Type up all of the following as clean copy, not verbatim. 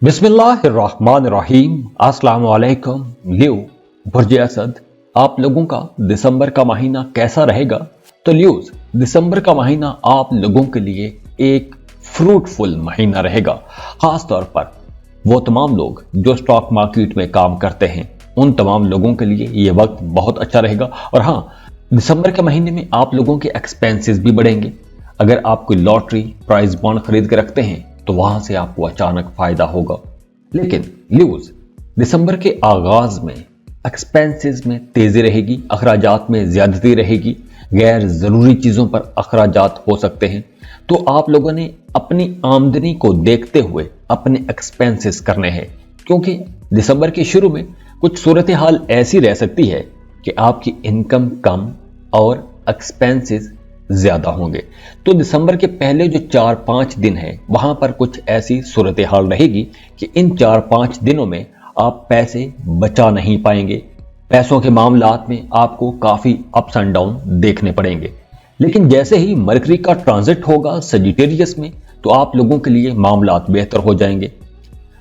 बिस्मिल्लाहिर्रहमानिर्रहीम। अस्सलाम वालेकुम। लियो बुर्ज असद, आप लोगों का दिसंबर का महीना कैसा रहेगा? तो लियोज, दिसंबर का महीना आप लोगों के लिए एक फ्रूटफुल महीना रहेगा। खास तौर पर वो तमाम लोग जो स्टॉक मार्केट में काम करते हैं, उन तमाम लोगों के लिए ये वक्त बहुत अच्छा रहेगा। और हाँ, दिसंबर के महीने में आप लोगों के एक्सपेंसेस भी बढ़ेंगे। अगर आप कोई लॉटरी प्राइज बॉन्ड खरीद के रखते हैं तो वहां से आपको अचानक फायदा होगा। लेकिन न्यूज, दिसंबर के आगाज में एक्सपेंसेस में तेजी रहेगी, अखराजात में ज्यादती रहेगी, गैर जरूरी चीजों पर अखराजात हो सकते हैं। तो आप लोगों ने अपनी आमदनी को देखते हुए अपने एक्सपेंसेस करने हैं, क्योंकि दिसंबर के शुरू में कुछ सूरत हाल ऐसी रह सकती है कि आपकी इनकम कम और एक्सपेंसेस ज्यादा होंगे। तो दिसंबर के पहले जो 4-5 दिन है, वहां पर कुछ ऐसी सूरत हाल रहेगी कि इन 4-5 दिनों में आप पैसे बचा नहीं पाएंगे। पैसों के मामलात में आपको काफी अप्स एंड डाउन देखने पड़ेंगे। लेकिन जैसे ही मरकरी का ट्रांजिट होगा सजिटेरियस में, तो आप लोगों के लिए मामलात बेहतर हो जाएंगे।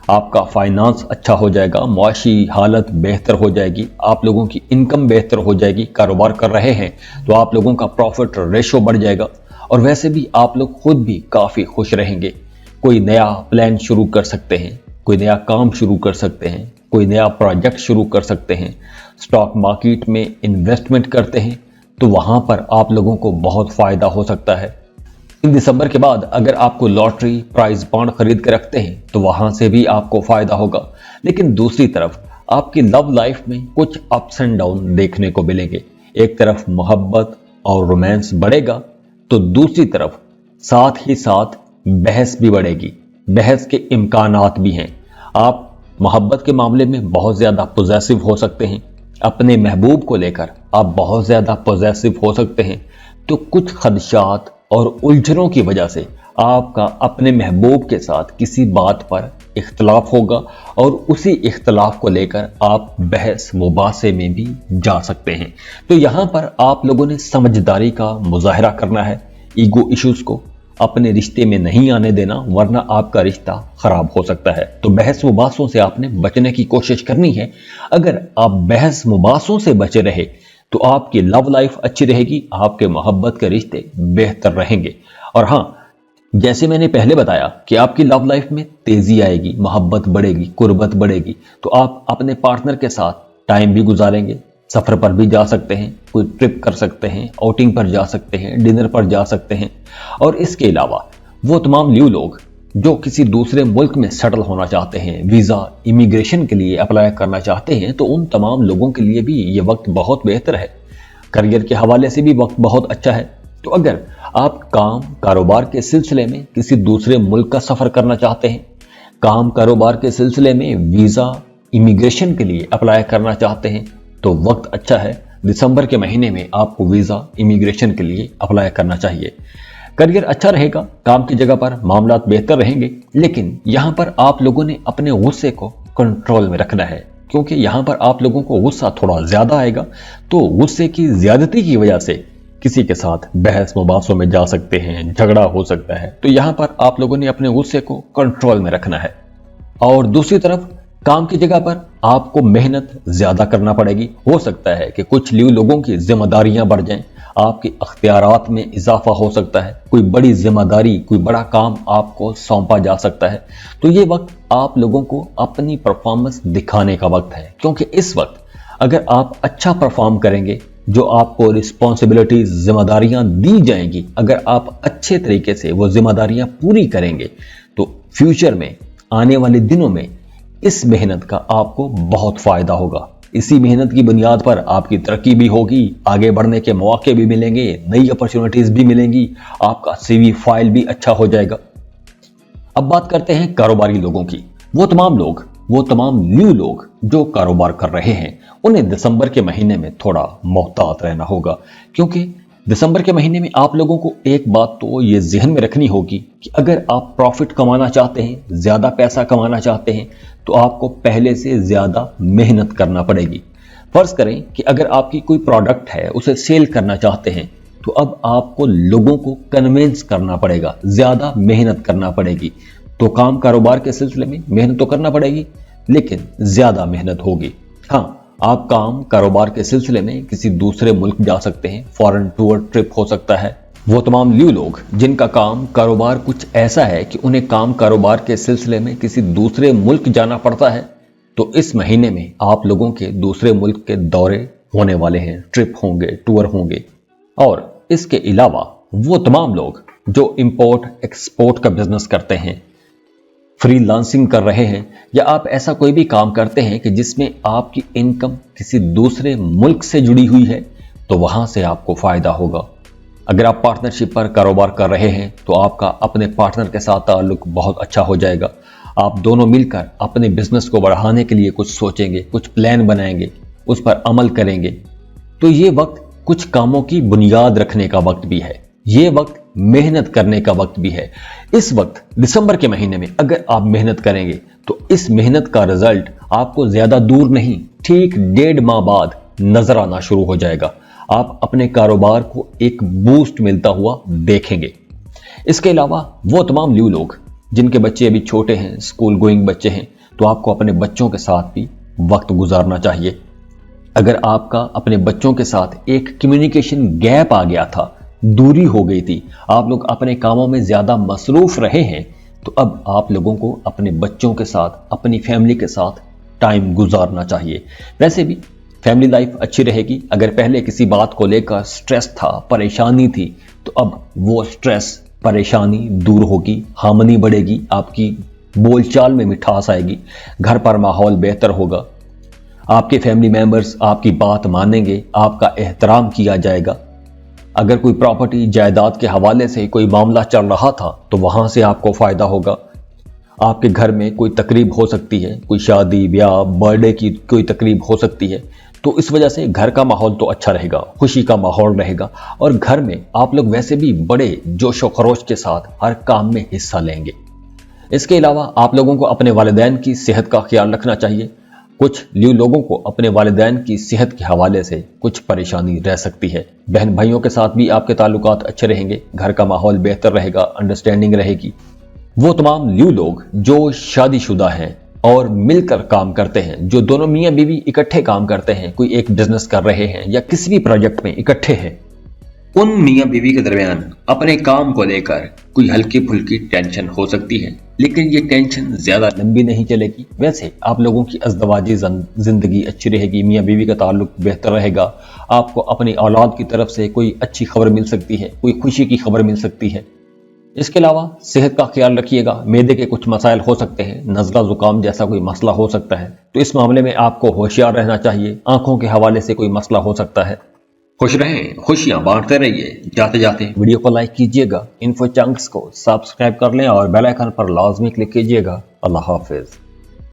आपका फाइनेंस अच्छा हो जाएगा, मुआशी हालत बेहतर हो जाएगी, आप लोगों की इनकम बेहतर हो जाएगी। कारोबार कर रहे हैं तो आप लोगों का प्रॉफिट रेशो बढ़ जाएगा और वैसे भी आप लोग खुद भी काफी खुश रहेंगे। कोई नया प्लान शुरू कर सकते हैं, कोई नया काम शुरू कर सकते हैं, कोई नया प्रोजेक्ट शुरू कर सकते हैं। स्टॉक मार्केट में इन्वेस्टमेंट करते हैं तो वहां पर आप लोगों को बहुत फायदा हो सकता है। दिसंबर के बाद अगर आपको लॉटरी प्राइज बॉन्ड खरीद के रखते हैं तो वहां से भी आपको फायदा होगा। लेकिन दूसरी तरफ आपकी लव लाइफ में कुछ अप्स एंड डाउन देखने को मिलेंगे। एक तरफ मोहब्बत और रोमांस बढ़ेगा, तो दूसरी तरफ साथ ही साथ बहस भी बढ़ेगी। बहस के इम्कानात भी हैं। आप मोहब्बत के मामले में बहुत ज्यादा पॉजिटिव हो सकते हैं। अपने महबूब को लेकर आप बहुत ज्यादा पॉजिटिव हो सकते हैं। तो कुछ खदशात और उलझनों की वजह से आपका अपने महबूब के साथ किसी बात पर इख्तलाफ होगा और उसी इख्तलाफ को लेकर आप बहस मुबासे में भी जा सकते हैं। तो यहां पर आप लोगों ने समझदारी का मुजाहरा करना है। ईगो इश्यूज को अपने रिश्ते में नहीं आने देना, वरना आपका रिश्ता खराब हो सकता है। तो बहस मुबासों से आपने बचने की कोशिश करनी है। अगर आप बहस मुबासों से बचे रहे तो आपकी लव लाइफ अच्छी रहेगी, आपके मोहब्बत के रिश्ते बेहतर रहेंगे। और हाँ, जैसे मैंने पहले बताया कि आपकी लव लाइफ में तेजी आएगी, मोहब्बत बढ़ेगी, कुर्बत बढ़ेगी, तो आप अपने पार्टनर के साथ टाइम भी गुजारेंगे। सफर पर भी जा सकते हैं, कोई ट्रिप कर सकते हैं, आउटिंग पर जा सकते हैं, डिनर पर जा सकते हैं। और इसके अलावा वो तमाम न्यू लोग जो किसी दूसरे मुल्क में सेटल होना चाहते हैं, वीजा इमिग्रेशन के लिए अप्लाई करना चाहते हैं, तो उन तमाम लोगों के लिए भी ये वक्त बहुत बेहतर है। करियर के हवाले से भी वक्त बहुत अच्छा है। तो अगर आप काम कारोबार के सिलसिले में किसी दूसरे मुल्क का सफर करना चाहते हैं, काम कारोबार के सिलसिले में वीजा इमिग्रेशन के लिए अप्लाई करना चाहते हैं, तो वक्त अच्छा है। दिसंबर के महीने में आपको वीजा इमिग्रेशन के लिए अप्लाई करना चाहिए। करियर अच्छा रहेगा, काम की जगह पर मामलात बेहतर रहेंगे। लेकिन यहां पर आप लोगों ने अपने गुस्से को कंट्रोल में रखना है, क्योंकि यहां पर आप लोगों को गुस्सा थोड़ा ज्यादा आएगा। तो गुस्से की ज्यादती की वजह से किसी के साथ बहस मुबासों में जा सकते हैं, झगड़ा हो सकता है। तो यहां पर आप लोगों ने अपने गुस्से को कंट्रोल में रखना है। और दूसरी तरफ काम की जगह पर आपको मेहनत ज्यादा करना पड़ेगी। हो सकता है कि कुछ लोगों की जिम्मेदारियां बढ़ जाएं, आपके अख्तियारात में इजाफा हो सकता है, कोई बड़ी जिम्मेदारी, कोई बड़ा काम आपको सौंपा जा सकता है। तो ये वक्त आप लोगों को अपनी परफॉर्मेंस दिखाने का वक्त है, क्योंकि इस वक्त अगर आप अच्छा परफॉर्म करेंगे, जो आपको रिस्पॉन्सिबिलिटीज जिम्मेदारियां दी जाएंगी, अगर आप अच्छे तरीके से वो जिम्मेदारियां पूरी करेंगे, तो फ्यूचर में आने वाले दिनों में इस मेहनत का आपको बहुत फायदा होगा। इसी मेहनत की बुनियाद पर आपकी तरक्की भी होगी, आगे बढ़ने के मौके भी मिलेंगे, नई अपॉर्चुनिटीज भी मिलेंगी, आपका सीवी फाइल भी अच्छा हो जाएगा। अब बात करते हैं कारोबारी लोगों की। वो तमाम न्यू लोग जो कारोबार कर रहे हैं, उन्हें दिसंबर के महीने में थोड़ा मोहतात रहना होगा, क्योंकि दिसंबर के महीने में आप लोगों को एक बात तो ये जहन में रखनी होगी कि अगर आप प्रॉफिट कमाना चाहते हैं, ज्यादा पैसा कमाना चाहते हैं, तो आपको पहले से ज्यादा मेहनत करना पड़ेगी। फर्ज करें कि अगर आपकी कोई प्रोडक्ट है, उसे सेल करना चाहते हैं, तो अब आपको लोगों को कन्विंस करना पड़ेगा, ज्यादा मेहनत करना पड़ेगी। तो काम कारोबार के सिलसिले में मेहनत तो करना पड़ेगी, लेकिन ज्यादा मेहनत होगी। हाँ, आप काम कारोबार के सिलसिले में किसी दूसरे मुल्क जा सकते हैं, फॉरेन टूर ट्रिप हो सकता है। वो तमाम ल्यू लोग जिनका काम कारोबार कुछ ऐसा है कि उन्हें काम कारोबार के सिलसिले में किसी दूसरे मुल्क जाना पड़ता है, तो इस महीने में आप लोगों के दूसरे मुल्क के दौरे होने वाले हैं, ट्रिप होंगे, टूर होंगे। और इसके अलावा वो तमाम लोग जो इंपोर्ट एक्सपोर्ट का बिजनेस करते हैं, फ्रीलांसिंग कर रहे हैं, या आप ऐसा कोई भी काम करते हैं कि जिसमें आपकी इनकम किसी दूसरे मुल्क से जुड़ी हुई है, तो वहां से आपको फायदा होगा। अगर आप पार्टनरशिप पर कारोबार कर रहे हैं तो आपका अपने पार्टनर के साथ ताल्लुक बहुत अच्छा हो जाएगा। आप दोनों मिलकर अपने बिजनेस को बढ़ाने के लिए कुछ सोचेंगे, कुछ प्लान बनाएंगे, उस पर अमल करेंगे। तो ये वक्त कुछ कामों की बुनियाद रखने का वक्त भी है, ये वक्त मेहनत करने का वक्त भी है। इस वक्त दिसंबर के महीने में अगर आप मेहनत करेंगे तो इस मेहनत का रिजल्ट आपको ज्यादा दूर नहीं, ठीक 1.5 माह बाद नजर आना शुरू हो जाएगा। आप अपने कारोबार को एक बूस्ट मिलता हुआ देखेंगे। इसके अलावा वो तमाम ल्यू लोग जिनके बच्चे अभी छोटे हैं, स्कूल गोइंग बच्चे हैं, तो आपको अपने बच्चों के साथ भी वक्त गुजारना चाहिए। अगर आपका अपने बच्चों के साथ एक कम्युनिकेशन गैप आ गया था, दूरी हो गई थी, आप लोग अपने कामों में ज्यादा मसरूफ रहे हैं, तो अब आप लोगों को अपने बच्चों के साथ, अपनी फैमिली के साथ टाइम गुजारना चाहिए। वैसे भी फैमिली लाइफ अच्छी रहेगी। अगर पहले किसी बात को लेकर स्ट्रेस था, परेशानी थी, तो अब वो स्ट्रेस, परेशानी दूर होगी, हार्मनी बढ़ेगी, आपकी बोलचाल में मिठास आएगी, घर पर माहौल बेहतर होगा, आपके फैमिली मेंबर्स आपकी बात मानेंगे, आपका एहतराम किया जाएगा। अगर कोई प्रॉपर्टी जायदाद के हवाले से कोई मामला चल रहा था तो वहां से आपको फायदा होगा। आपके घर में कोई तकरीब हो सकती है, कोई शादी, ब्याह, बर्थडे की कोई तकरीब हो सकती है, तो इस वजह से घर का माहौल तो अच्छा रहेगा, खुशी का माहौल रहेगा, और घर में आप लोग वैसे भी बड़े जोशो खरोश के साथ हर काम में हिस्सा लेंगे। इसके अलावा आप लोगों को अपने वालिदैन की सेहत का ख्याल रखना चाहिए। कुछ ल्यू लोगों को अपने वालिदैन की सेहत के हवाले से कुछ परेशानी रह सकती है। बहन भाइयों के साथ भी आपके ताल्लुकात अच्छे रहेंगे, घर का माहौल बेहतर रहेगा, अंडरस्टैंडिंग रहेगी। वो तमाम ल्यू लोग जो शादीशुदा हैं और मिलकर काम करते हैं, जो दोनों मियाँ बीवी इकट्ठे काम करते हैं, कोई एक बिजनेस कर रहे हैं या किसी भी प्रोजेक्ट में इकट्ठे हैं, उन मियाँ बीवी के दरमियान अपने काम को लेकर कोई हल्की फुल्की टेंशन हो सकती है, लेकिन ये टेंशन ज्यादा लंबी नहीं चलेगी। वैसे आप लोगों की अज़दवाजी जिंदगी अच्छी रहेगी, मियाँ बीवी का ताल्लुक बेहतर रहेगा। आपको अपनी औलाद की तरफ से कोई अच्छी खबर मिल सकती है, कोई खुशी की खबर मिल सकती है। इसके अलावा सेहत का ख्याल रखिएगा। मैदे के कुछ मसाइल हो सकते हैं, नज़ला जुकाम जैसा कोई मसला हो सकता है, तो इस मामले में आपको होशियार रहना चाहिए। आंखों के हवाले से कोई मसला हो सकता है। खुश रहें, खुशियां बांटते रहिए। जाते जाते वीडियो को लाइक कीजिएगा, इन्फो चंक्स को सब्सक्राइब कर लें और बेल आइकन पर लाजमी क्लिक कीजिएगा। अल्लाह हाफिज।